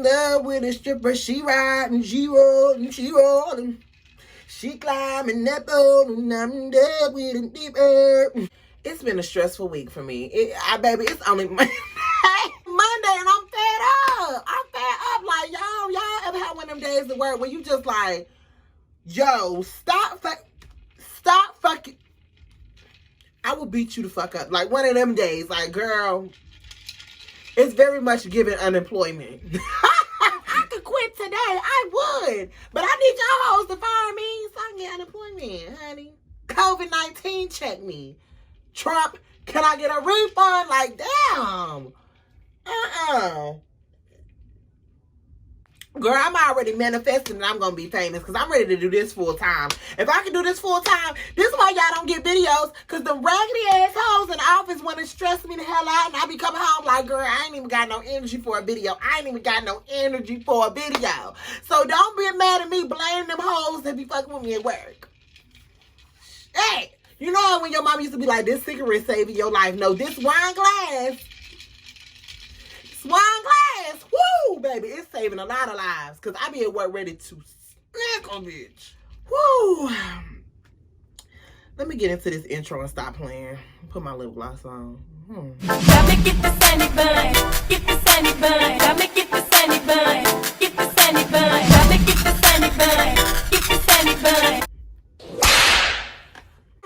love with a stripper. She riding, she rolling, she rolling. She climbing that pole and I'm dead with a deeper. It's been a stressful week for me. Baby, it's only Monday. Monday and I'm fed up. I'm fed up. Like, y'all ever have one of them days at work where you just like, yo, stop fucking. I will beat you the fuck up. Like one of them days, like, girl, it's very much giving unemployment. I could quit today. I would. But I need y'all hoes to fire me so I can get unemployment, honey. COVID-19 check me. Trump, can I get a refund? Like, damn. Girl, I'm already manifesting that I'm going to be famous because I'm ready to do this full time. If I can do this full time, this is why y'all don't get videos, because the raggedy assholes in the office want to stress me the hell out, and I be coming home like, girl, I ain't even got no energy for a video. So don't be mad at me blaming them hoes that be fucking with me at work. Hey, you know when your mom used to be like, this cigarette saving your life? No, this wine glass. Woo, baby, it's saving a lot of lives. Because I be at work ready to snack on bitch. Woo. Let me get into this intro and stop playing. Put my lip gloss on. Got me get the sandy bun. Get the sandy bun. Got me get the sandy bun. Get the sandy bun. Got me get the sandy bun. Get the sandy bun.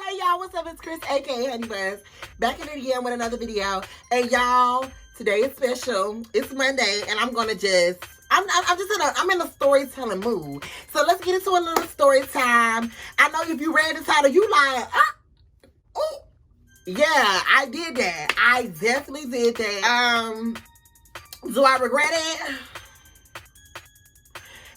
Hey y'all, what's up? It's Chris, aka Honey Buzz, back at it again with another video. And y'all, today is special. It's Monday, and I'm gonna just, I'm in a storytelling mood. So let's get into a little story time. I know if you read the title, you like, oh, yeah, I did that. I definitely did that. Do I regret it?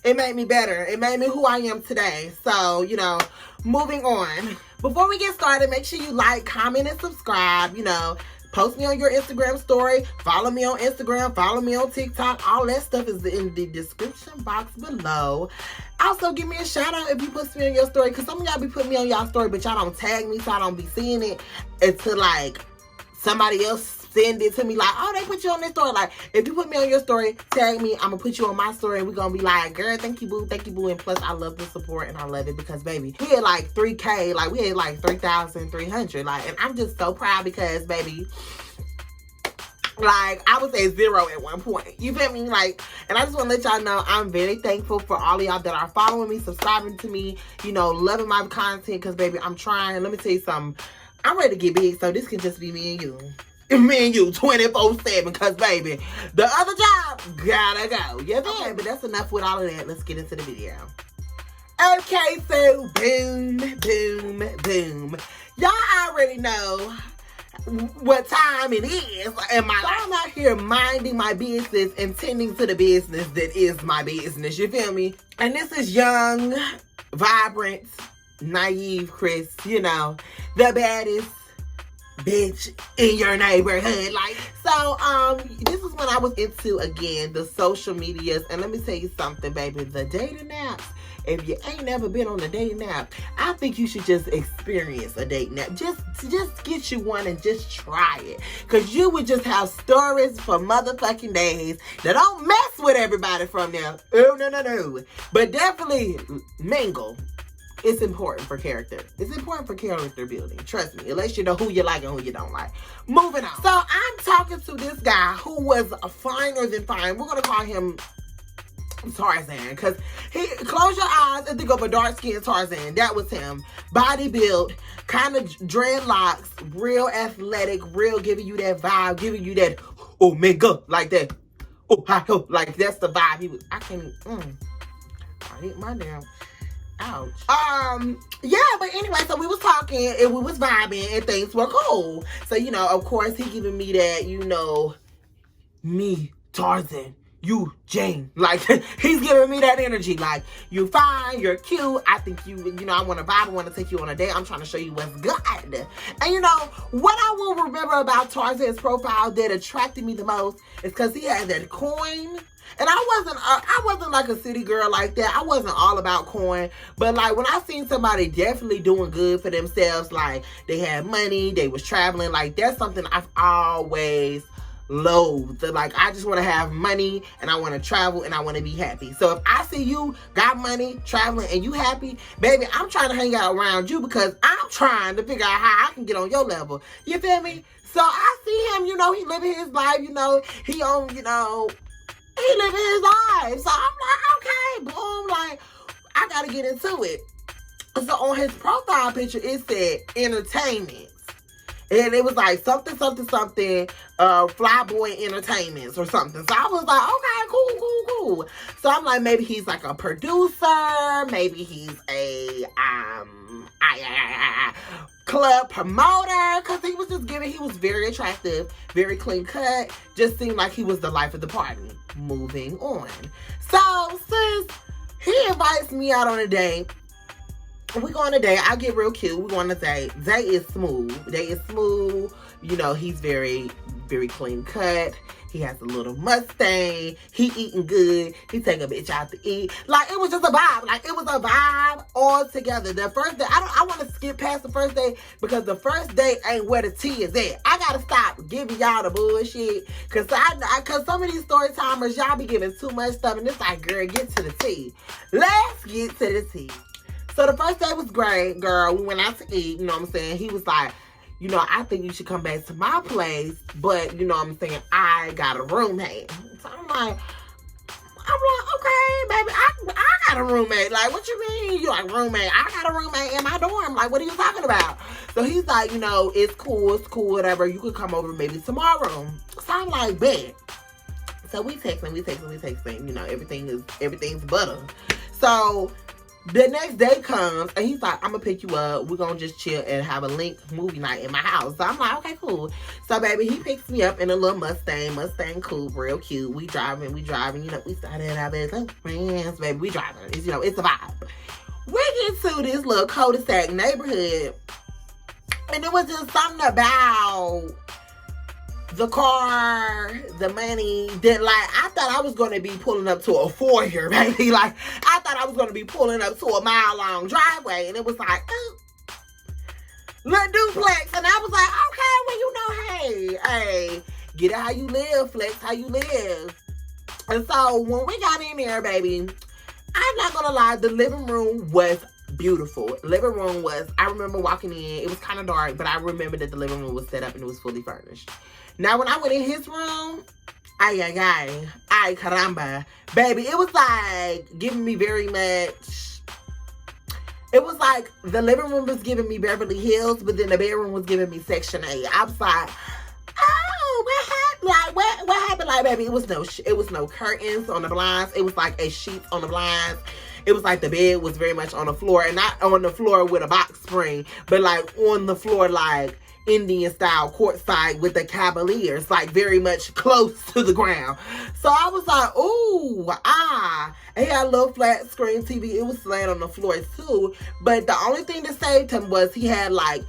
It made me better. It made me who I am today. So, you know, moving on. Before we get started, make sure you like, comment, and subscribe. You know, post me on your Instagram story. Follow me on Instagram. Follow me on TikTok. All that stuff is in the description box below. Also, give me a shout out if you post me on your story. Because some of y'all be putting me on y'all story, but y'all don't tag me, so I don't be seeing it until, like, somebody else send it to me. Like, oh, they put you on this story. Like, if you put me on your story, tag me. I'm going to put you on my story. And we're going to be like, girl, thank you, boo. Thank you, boo. And plus, I love the support. And I love it because, baby, we had like 3K. Like, we had like 3,300. Like, and I'm just so proud because, baby, like, I was at 0 at one point. You feel me? Like, and I just want to let y'all know I'm very thankful for all of y'all that are following me, subscribing to me, you know, loving my content. Because, baby, I'm trying. Let me tell you something. I'm ready to get big, so this can just be me and you. Me and you 24/7, because, baby, the other job gotta go. Yeah, okay, but that's enough with all of that. Let's get into the video. Okay, so boom. Y'all already know what time it is in my life. I'm out here minding my business and tending to the business that is my business. You feel me? And this is young, vibrant, naive Chris, you know, the baddest bitch in your neighborhood. Like, so this is when I was into, again, the social medias. And let me tell you something, baby, the dating apps. If you ain't never been on a dating app, I think you should just experience a dating app. Just get you one and just try it. Because you would just have stories for motherfucking days that don't mess with everybody from there. Oh, no. But definitely mingle. It's important for character. It's important for character building. Trust me. Unless you know who you like and who you don't like. Moving on. So I'm talking to this guy who was finer than fine. We're going to call him Tarzan. Because he, close your eyes and think of a dark-skinned Tarzan. That was him. Body built, kind of dreadlocks, real athletic, real giving you that vibe, giving you that, oh, mega, like that. Oh, hi, oh, like that's the vibe he was. I can't, I hit my damn. Ouch. Yeah, but anyway, so we was talking and we was vibing and things were cool. So, you know, of course, he giving me that, you know, me, Tarzan, you, Jane. Like, he's giving me that energy. Like, you fine, you're cute. I think you know, I want to vibe, I want to take you on a date. I'm trying to show you what's good. And, you know, what I will remember about Tarzan's profile that attracted me the most is because he had that coin. And I wasn't like a city girl like that. I wasn't all about coin. But, like, when I seen somebody definitely doing good for themselves, like, they had money, they was traveling, like, that's something I've always loads. Like, I just want to have money and I want to travel and I want to be happy. So if I see you got money, traveling, and you happy, baby, I'm trying to hang out around you because I'm trying to figure out how I can get on your level. You feel me? So I see him, he living his life, he on, he living his life. So I'm like, okay, boom, like, I got to get into it. So on his profile picture, it said entertainment. And it was like something, Flyboy Entertainments or something. So I was like, okay, cool. So I'm like, maybe he's like a producer. Maybe he's a club promoter. Because he was very attractive, very clean cut. Just seemed like he was the life of the party. Moving on. So since he invites me out on a date, we go on a date. I get real cute. We go on a date. Day is smooth. He's very, very clean cut. He has a little Mustang. He eating good. He take a bitch out to eat. Like, it was just a vibe. Like, it was a vibe all together. The first day, I want to skip past the first day because the first day ain't where the tea is at. I got to stop giving y'all the bullshit because cause some of these story timers, y'all be giving too much stuff and it's like, girl, get to the tea. Let's get to the tea. So the first day was great, girl. We went out to eat, you know what I'm saying? He was like, I think you should come back to my place, but, you know what I'm saying, I got a roommate. So I'm like, okay, baby, I got a roommate. Like, what you mean? You like, roommate? I got a roommate in my dorm. Like, what are you talking about? So he's like, it's cool, whatever. You could come over maybe tomorrow. So I'm like, bet. So we texting, everything's butter. So the next day comes, and he's like, I'm going to pick you up. We're going to just chill and have a link movie night in my house. So I'm like, okay, cool. So, baby, he picks me up in a little Mustang coupe, real cute. We driving. We started out as friends, baby. We driving. It's, it's a vibe. We get to this little cul-de-sac neighborhood, and it was just something about the car, the money, that, like, I thought I was going to be pulling up to a foyer, baby. Like, I thought I was going to be pulling up to a mile-long driveway, and it was like, little duplex, and I was like, okay, well, hey, get it how you live, flex how you live. And so, when we got in there, baby, I'm not going to lie, the living room was beautiful. I remember walking in, it was kind of dark, but I remember that the living room was set up and it was fully furnished. Now, when I went in his room, ay caramba, baby, it was like giving me very much, it was like the living room was giving me Beverly Hills, but then the bedroom was giving me Section 8. I was like, oh, what happened? Like, what happened? Like, baby, it was no curtains on the blinds. It was like a sheet on the blinds. It was like the bed was very much on the floor, and not on the floor with a box spring, but like on the floor, like Indian style courtside with the Cavaliers, like very much close to the ground. So I was like, ooh, and he had a little flat screen TV. It was laying on the floor too. But the only thing that saved him was he had like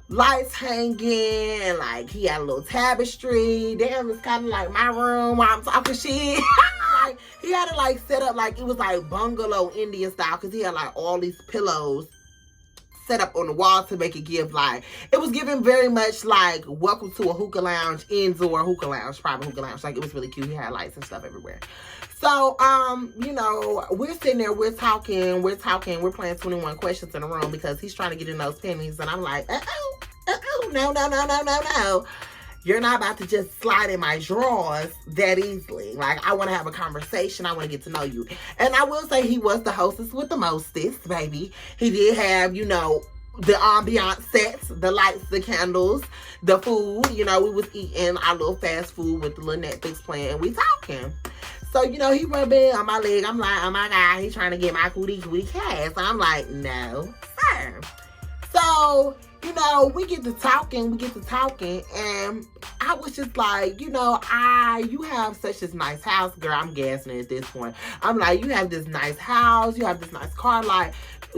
lights hanging, and like he had a little tapestry. Damn, it's kind of like my room while I'm talking shit. Like, he had it like set up like it was like bungalow Indian style, because he had like all these pillows set up on the wall to make it give like, it was giving very much like welcome to a hookah lounge, indoor hookah lounge, private hookah lounge. Like, it was really cute. He had lights and stuff everywhere. So, we're sitting there, we're talking, we're playing 21 questions in a room because he's trying to get in those pennies, and I'm like, no. You're not about to just slide in my drawers that easily. Like, I want to have a conversation. I want to get to know you. And I will say he was the hostess with the mostest, baby. He did have, the ambiance sets, the lights, the candles, the food. We was eating our little fast food with the little Netflix playing, and we talking. So, he rubbing on my leg. I'm like, oh my God, he's trying to get my cootie cash. I'm like, no, sir. So, we get to talking, and I was just like, you have such this nice house, girl. I'm gassing at this point. I'm like, you have this nice house, you have this nice car, like,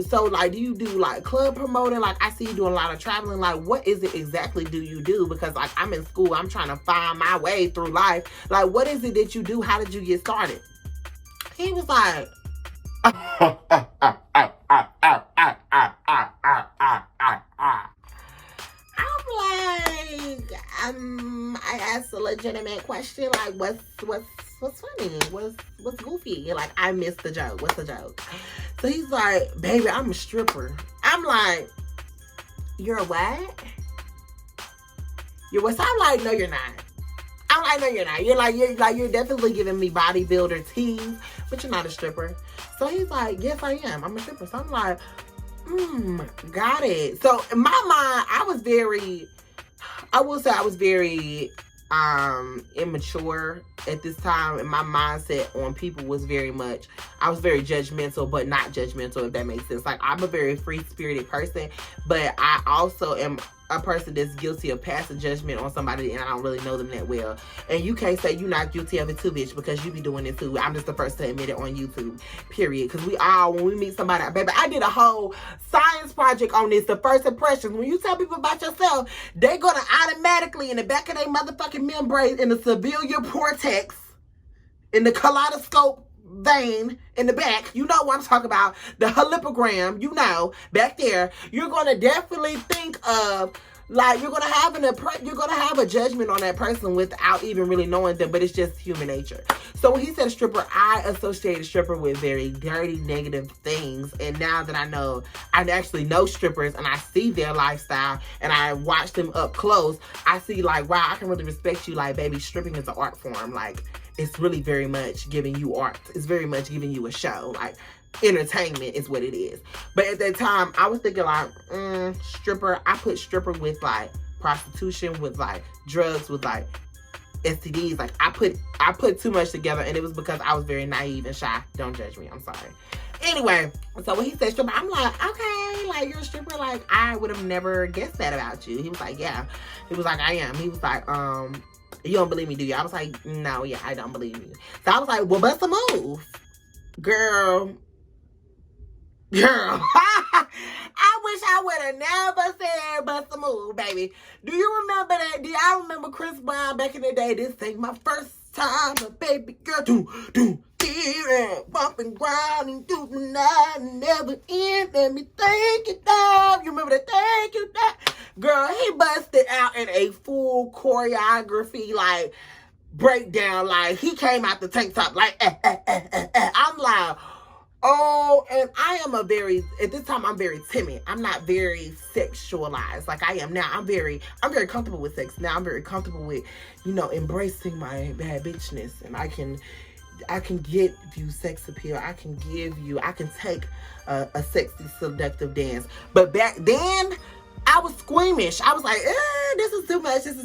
so, like, do you do, like, club promoting? Like, I see you doing a lot of traveling. Like, what is it exactly do you do? Because, like, I'm in school. I'm trying to find my way through life. Like, what is it that you do? How did you get started? He was like, I'm like, I asked a legit legitimate question. Like, what's funny? What's goofy? Like, I missed the joke. What's the joke? So he's like, baby, I'm a stripper. I'm like, you're a what? You're what? So I'm like, no, you're not. I'm like, no, you're not. You're definitely giving me bodybuilder tease, but you're not a stripper. So he's like, yes, I am. I'm a stripper. So I'm like, got it. So in my mind, I will say I was very immature at this time, and my mindset on people was I was very judgmental, but not judgmental, if that makes sense. Like, I'm a very free-spirited person, but I also am a person that's guilty of passing judgment on somebody and I don't really know them that well. And you can't say you're not guilty of it too, bitch, because you be doing it too. I'm just the first to admit it on YouTube, period. Because when we meet somebody, baby, I did a whole science project on this, the first impressions. When you tell people about yourself, they're going to automatically, in the back of their motherfucking membrane, in the cerebellar cortex, in the kaleidoscope vein in the back, you know what I'm talking about, the helipogram, back there, you're going to definitely think of, like, you're going to have a judgment on that person without even really knowing them, but it's just human nature. So when he said stripper, I associated stripper with very dirty, negative things. And now that I actually know strippers and I see their lifestyle and I watch them up close, I see, like, wow, I can really respect you. Like, baby, stripping is an art form. Like, it's really very much giving you art. It's very much giving you a show. Like, entertainment is what it is. But at that time, I was thinking, like, stripper. I put stripper with, like, prostitution, with, like, drugs, with, like, STDs. Like, I put too much together, and it was because I was very naive and shy. Don't judge me. I'm sorry. Anyway, so when he said stripper, I'm like, okay, like, you're a stripper? Like, I would have never guessed that about you. He was like, yeah. He was like, I am. He was like, you don't believe me, do you? I was like, no, yeah, I don't believe you. So I was like, well, bust a move. Girl. I wish I would have never said bust a move, baby. Do you remember that? Do y'all remember Chris Brown back in the day? This ain't my first time, but baby girl, do bump and grind and do the night and never end. Let me thank you down. You remember that? Thank you down. Girl, he busted out in a full choreography, like, breakdown. Like, he came out the tank top, like, I'm like, oh, and I am at this time, I'm very timid. I'm not very sexualized like I am now. I'm very comfortable with sex now. I'm very comfortable with, embracing my bad bitchness. And I can give you sex appeal. I can take a sexy, seductive dance. But back then, I was squeamish. I was like, this is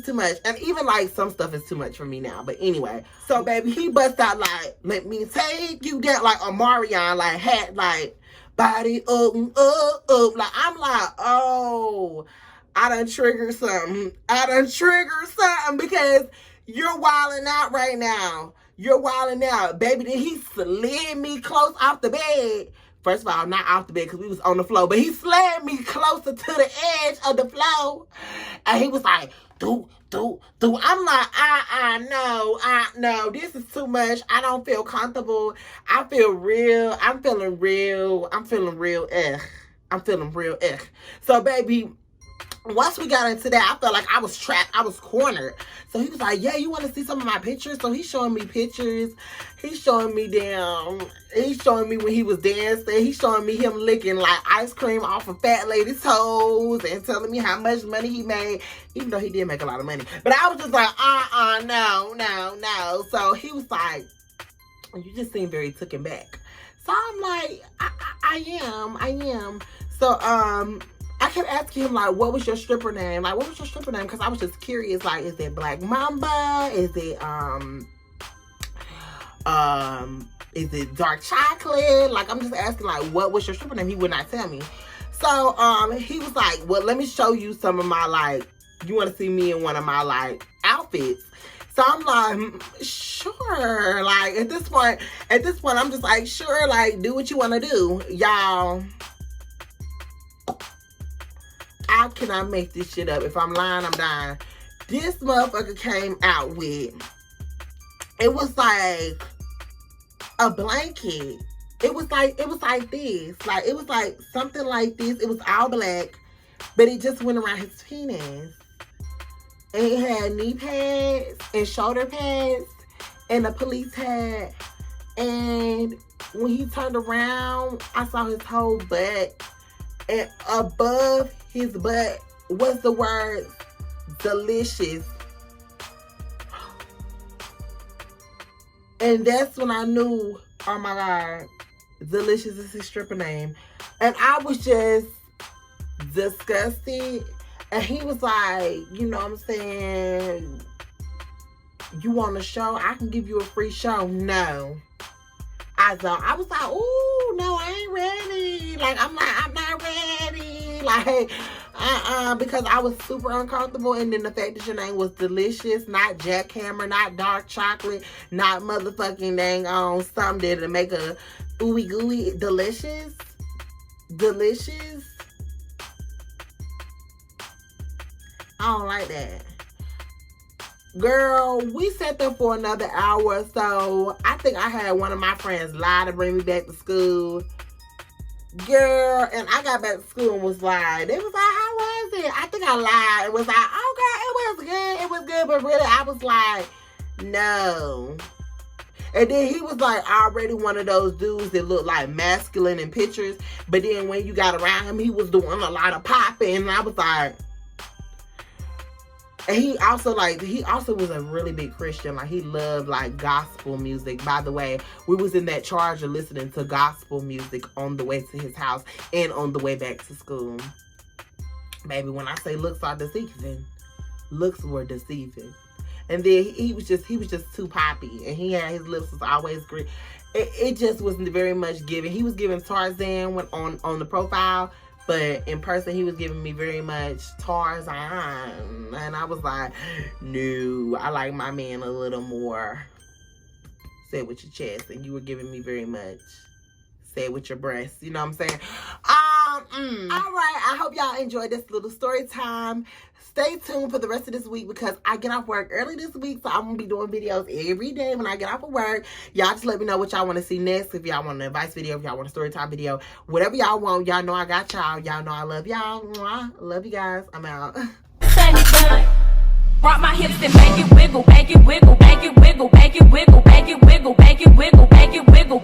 too much. And even, like, some stuff is too much for me now. But anyway, so, baby, he bust out, like, let me take you down, like, Omarion, like, had, like, body up. Like, I'm like, oh, I done triggered something because you're wilding out right now. Baby, then he slid me close off the bed. First of all, not off the bed because we was on the floor, but he slid me closer to the edge of the floor. And he was like, do. I'm like, no, this is too much. I don't feel comfortable. I'm feeling real, So, baby, once we got into that, I felt like I was trapped. I was cornered. So he was like, yeah, you want to see some of my pictures? So he's showing me pictures. He's showing me when he was dancing. He's showing me him licking, like, ice cream off a fat lady's toes and telling me how much money he made, even though he did make a lot of money. But I was just like, no. So he was like, you just seem very taken back. So I'm like, I am. So, I kept asking him, like, what was your stripper name? Because I was just curious, like, is it Black Mamba? Is it Dark Chocolate? Like, I'm just asking, like, what was your stripper name? He would not tell me. So, he was like, well, let me show you some of my, like, you want to see me in one of my, like, outfits? So I'm like, sure. Like, at this point, I'm just like, sure, like, do what you want to do. Y'all, I cannot make this shit up. If I'm lying, I'm dying. This motherfucker came out with, it was like a blanket. It was like this. Like, it was like something like this. It was all black, but it just went around his penis. And it had knee pads and shoulder pads and a police hat. And when he turned around, I saw his whole butt. And above his butt was the word delicious. And that's when I knew, oh my God, delicious is his stripper name. And I was just disgusted. And he was like, you know what I'm saying? You want a show? I can give you a free show. No. I don't. I was like, ooh, no, I ain't ready. Like, I'm not ready. Like, because I was super uncomfortable. And then the fact that your name was Delicious, not Jackhammer, not Dark Chocolate, not motherfucking dang on something to make a ooey gooey. Delicious. I don't like that. Girl, we sat there for another hour or so. I think I had one of my friends lie to bring me back to school. Girl, and I got back to school and was like, they was like, how was it? I think I lied. It was like, oh girl, it was good. But really, I was like, no. And then he was like already one of those dudes that looked like masculine in pictures. But then when you got around him, he was doing a lot of popping. And I was like, and he also was a really big Christian. Like, he loved like gospel music. By the way, we was in that Charger listening to gospel music on the way to his house and on the way back to school. Baby, when I say looks are deceiving, looks were deceiving. And then he was just too poppy, and his lips was always green. It just wasn't very much giving. He was giving Tarzan when on the profile. But in person, he was giving me very much Tarzan. And I was like, no, I like my man a little more. Say it with your chest. And you were giving me very much. Say it with your breasts. You know what I'm saying? All right. I hope y'all enjoyed this little story time. Stay tuned for the rest of this week because I get off work early this week. So I'm going to be doing videos every day when I get off of work. Y'all just let me know what y'all want to see next. If y'all want an advice video, if y'all want a story time video, whatever y'all want. Y'all know I got y'all. Y'all know I love y'all. Mwah. Love you guys. I'm out. Rock my hips and make it wiggle, make it wiggle, make it wiggle, make it wiggle, make it wiggle, make it wiggle, make it wiggle.